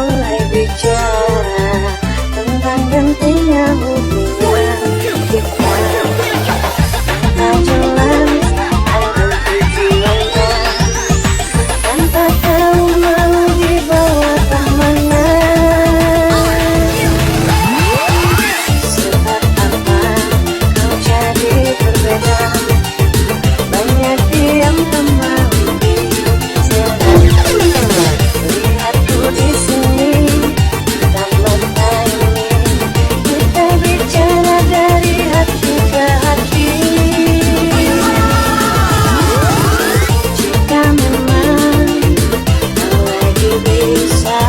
mulai bicara tentang gantinya hubungan kita. Tak jelas ada tujuannya, tanpa tahu mau dibawa kemana. Sebab apa kau jadi berbeda, banyak diam tak mau bicara. Lihatku di sini, tak mata ini, kita bicara dari hati ke hati. Jika memang kau lagi bisa